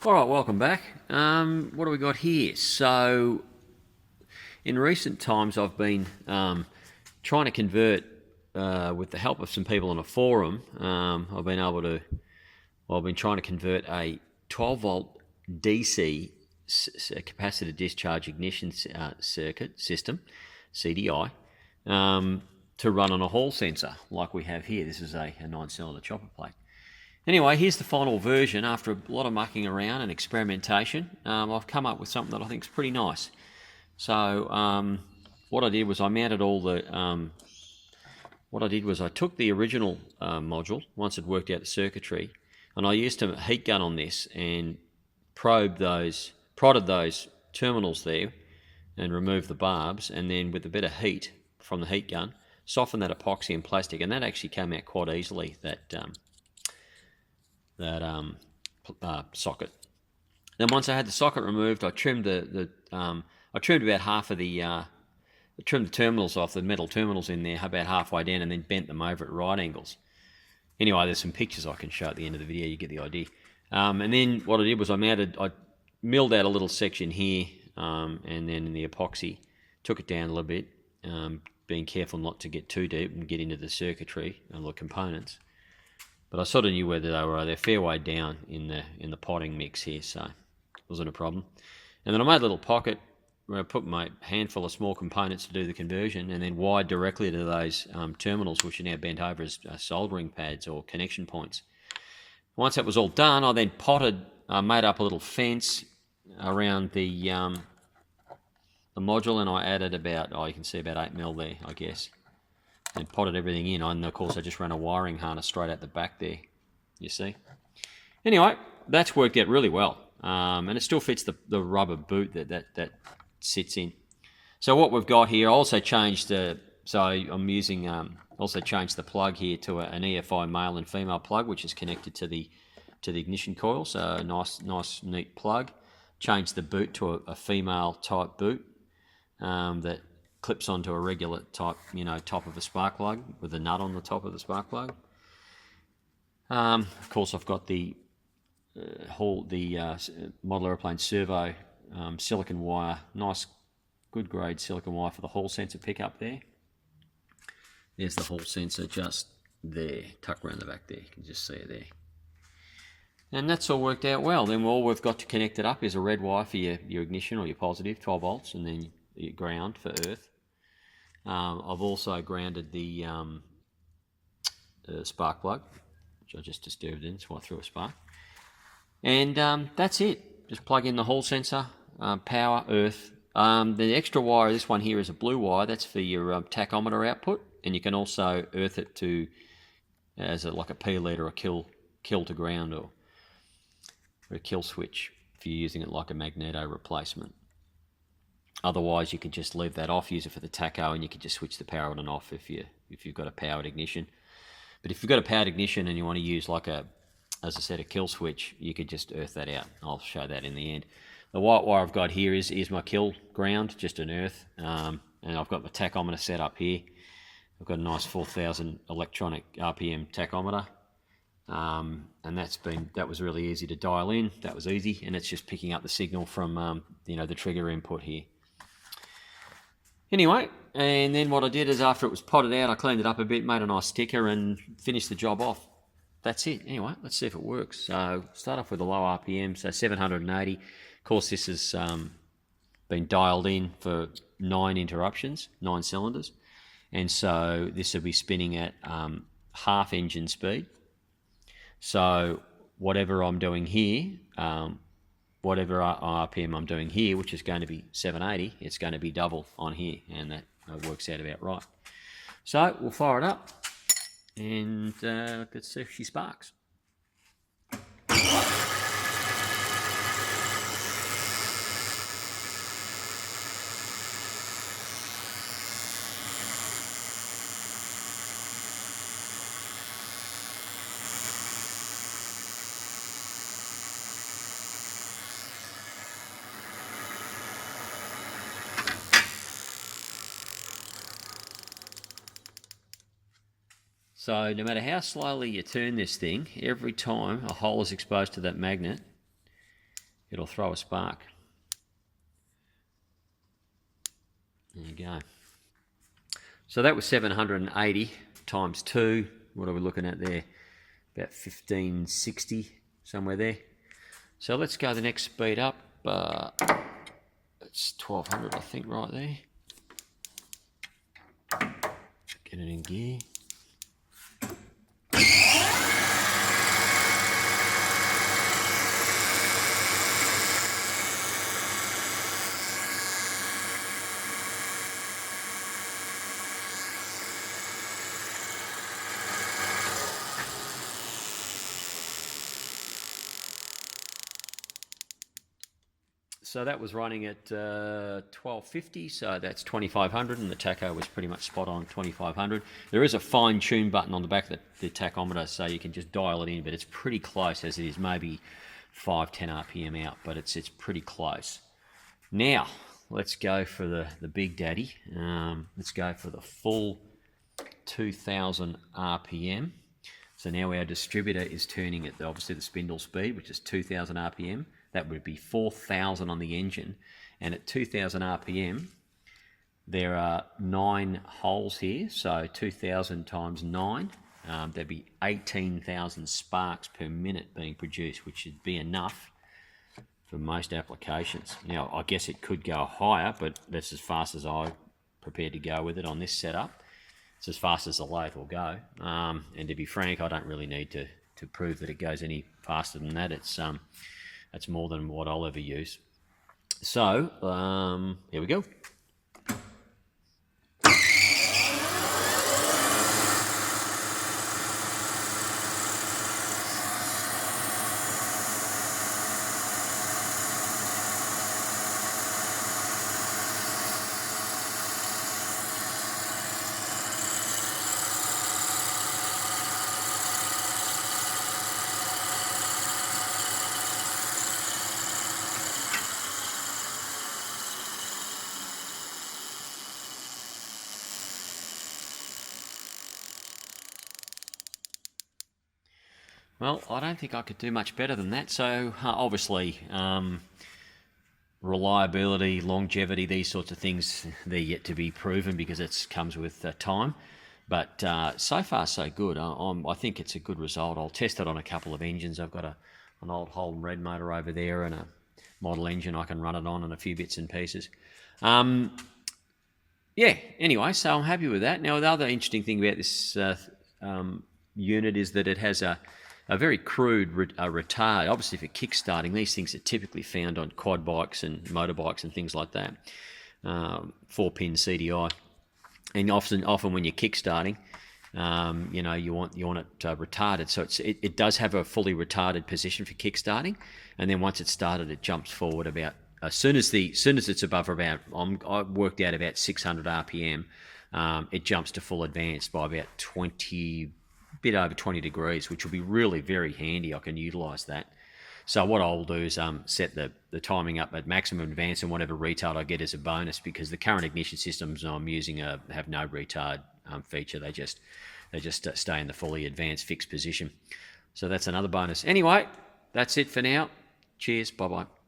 All right, welcome back. What do we got here? So, in recent times, I've been trying to convert, with the help of some people on a forum. I've been trying to convert a 12-volt DC capacitor discharge ignition circuit system, CDI, to run on a hall sensor like we have here. This is a 9-cylinder chopper plate. Anyway, here's the final version. After a lot of mucking around and experimentation, I've come up with something that I think is pretty nice. So what I did was I mounted all the... I took the original module, once I'd worked out the circuitry, and I used a heat gun on this and prodded those terminals there and removed the barbs, and then with a bit of heat from the heat gun, softened that epoxy and plastic, and that actually came out quite easily, that socket. Then once I had the socket removed, I trimmed about half of the trimmed the terminals off, the metal terminals in there, about halfway down, and then bent them over at right angles. Anyway, there's some pictures I can show at the end of the video. You get the idea. And then what I did was I milled out a little section here, and then in the epoxy, took it down a little bit, being careful not to get too deep and get into the circuitry and the components. But I sort of knew whether they were a fair way down in the potting mix here, so it wasn't a problem. And then I made a little pocket where I put my handful of small components to do the conversion, and then wired directly to those terminals, which are now bent over as soldering pads or connection points. Once that was all done, I then made up a little fence around the module, and I added about, you can see about 8mm there, I guess. And potted everything in, and of course I just ran a wiring harness straight out the back there, you see. Anyway, that's worked out really well, and it still fits the rubber boot that sits in. So what we've got here, I also changed the plug here to an EFI male and female plug, which is connected to the ignition coil. So a nice neat plug. Changed the boot to a female type boot that clips onto a regular type, top of a spark plug with a nut on the top of the spark plug. Of course, I've got the model aeroplane servo silicon wire, nice, good grade silicon wire for the hall sensor pickup there. There's the hall sensor just there, tucked around the back there. You can just see it there. And that's all worked out well. Then all we've got to connect it up is a red wire for your ignition or your positive, 12 volts, and then your ground for earth. I've also grounded the spark plug, which I just disturbed in, so I threw a spark. And that's it. Just plug in the hall sensor, power, earth. The extra wire, this one here is a blue wire. That's for your tachometer output, and you can also earth it to like a P lead or a kill to ground or a kill switch if you're using it like a magneto replacement. Otherwise, you could just leave that off, use it for the tacho, and you could just switch the power on and off if you've got a powered ignition. But if you've got a powered ignition and you want to use like as I said, a kill switch, you could just earth that out. I'll show that in the end. The white wire I've got here is my kill ground, just an earth, and I've got my tachometer set up here. I've got a nice 4000 electronic RPM tachometer, and that was really easy to dial in. That was easy, and it's just picking up the signal from the trigger input here. Anyway, and then what I did is after it was potted out, I cleaned it up a bit, made a nice sticker, and finished the job off. That's it. Anyway, let's see if it works. So start off with a low RPM, so 780. Of course, this has been dialed in for 9 interruptions, 9 cylinders. And so this will be spinning at half engine speed. So whatever I'm doing here, whatever RPM I'm doing here, which is going to be 780, it's going to be double on here, and that works out about right. So we'll fire it up, and let's see if she sparks. So no matter how slowly you turn this thing, every time a hole is exposed to that magnet, it'll throw a spark. There you go. So that was 780 times 2. What are we looking at there? About 1560, somewhere there. So let's go the next speed up. It's 1200, I think, right there. Get it in gear. So that was running at 1250, so that's 2500, and the tacho was pretty much spot on 2500. There is a fine tune button on the back of the tachometer, so you can just dial it in, but it's pretty close as it is, maybe 5-10 RPM out, but it's pretty close. Now, let's go for the big daddy. Let's go for the full 2000 RPM. So now our distributor is turning at obviously the spindle speed, which is 2000 RPM. That would be 4,000 on the engine. And at 2,000 RPM, there are 9 holes here. So 2,000 times 9, there'd be 18,000 sparks per minute being produced, which should be enough for most applications. Now, I guess it could go higher, but that's as fast as I'm prepared to go with it on this setup. It's as fast as the lathe will go. And to be frank, I don't really need to prove that it goes any faster than that. That's more than what I'll ever use. So, here we go. Well, I don't think I could do much better than that. So obviously, reliability, longevity, these sorts of things, they're yet to be proven because it comes with time. But so far, so good. I think it's a good result. I'll test it on a couple of engines. I've got an old Holden Red motor over there and a model engine I can run it on and a few bits and pieces. Yeah, anyway, so I'm happy with that. Now, the other interesting thing about this unit is that it has a very crude retard. Obviously, for kickstarting, these things are typically found on quad bikes and motorbikes and things like that. 4-pin CDI, and often when you're kickstarting, you want it retarded. So it does have a fully retarded position for kickstarting, and then once it's started, it jumps forward about as soon as it's above about I worked out about 600 RPM. It jumps to full advance by about 20. Bit over 20 degrees, which will be really very handy. I can utilize that. So what I'll do is set the timing up at maximum advance, and whatever retard I get as a bonus, because the current ignition systems I'm using have no retard feature. They just stay in the fully advanced fixed position. So that's another bonus. Anyway, that's it for now. Cheers. Bye-bye.